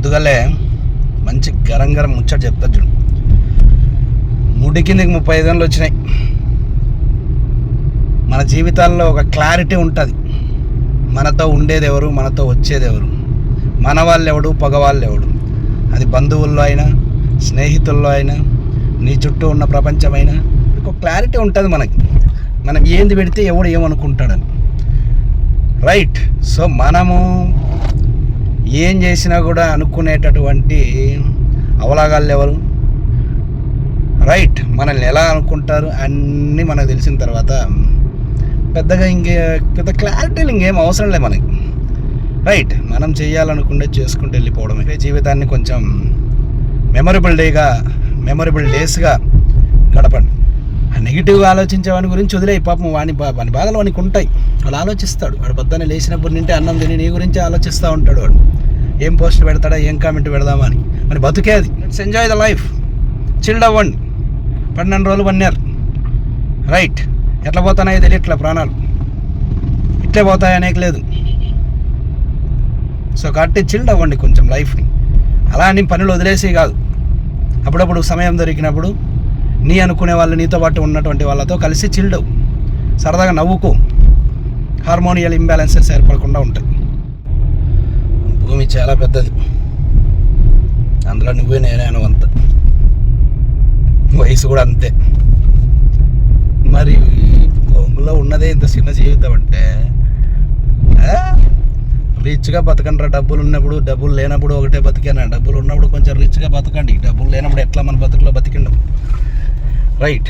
పొద్దుగలే మంచి గరం గరం ముచ్చట చెప్తా చూడు. ముడి కిందకి 35 ఏళ్ళు వచ్చినాయి. మన జీవితాల్లో ఒక క్లారిటీ ఉంటుంది. మనతో ఉండేది ఎవరు, మనతో వచ్చేది ఎవరు, మన వాళ్ళు ఎవడు, పగవాళ్ళు ఎవడు. అది బంధువుల్లో అయినా, స్నేహితుల్లో అయినా, నీ చుట్టూ ఉన్న ప్రపంచమైనా ఒక క్లారిటీ ఉంటుంది మనకి ఏంది పెడితే ఎవడు ఏమనుకుంటాడని. రైట్. సో మనము ఏం చేసినా కూడా అనుకునేటటువంటి అవలాగాళ్ళు ఎవరు, రైట్, మనల్ని ఎలా అనుకుంటారు అన్నీ మనకు తెలిసిన తర్వాత పెద్దగా పెద్ద క్లారిటీలు ఇంకేం అవసరం లేదు మనకి. రైట్. మనం చేయాలనుకుంటే చేసుకుంటూ వెళ్ళిపోవడమే. జీవితాన్ని కొంచెం మెమొరబుల్ డేస్గా గడపండి. నెగిటివ్గా ఆలోచించే వాని గురించి వదిలే. పాపం వాని బాధలు వానికి ఉంటాయి. వాడు ఆలోచిస్తాడు. వాడు పొద్దున్నే లేచినప్పుడు నింటే అన్నం తిని నీ గురించి ఆలోచిస్తూ ఉంటాడు. వాడు ఏం పోస్ట్ పెడతాడా, ఏం కామెంట్ పెడదామా అని. మరి బతుకే అది. Let's enjoy the life. Chilled అవ్వండి. 12 రోజులు 1 year. రైట్. ఎట్లా పోతానాయో తెలియట్లే ప్రాణాలు. ఇట్లే పోతాయి అనేక లేదు. సో కాబట్టి చిల్డ్ అవ్వండి కొంచెం లైఫ్ని. అలా అని పనులు వదిలేసి కాదు. అప్పుడప్పుడు సమయం దొరికినప్పుడు నీ అనుకునే వాళ్ళు, నీతో పాటు ఉన్నటువంటి వాళ్ళతో కలిసి చిల్డ్ అవ్వు. సరదాగా నవ్వుకో. హార్మోనియల్ ఇంబ్యాలెన్సెస్ ఏర్పడకుండా ఉంటాయి. భూమి చాలా పెద్దది. అందులో నువ్వే నేనే అంత. వయసు కూడా అంతే. మరి భూమిలో ఉన్నదే ఇంత చిన్న జీవితం అంటే రిచ్గా బతకండి. డబ్బులు ఉన్నప్పుడు, డబ్బులు లేనప్పుడు ఒకటే బతికాను. డబ్బులు ఉన్నప్పుడు కొంచెం రిచ్గా బతకండి. డబ్బులు లేనప్పుడు ఎట్లా మన బతుకులో బతికిండం. రైట్.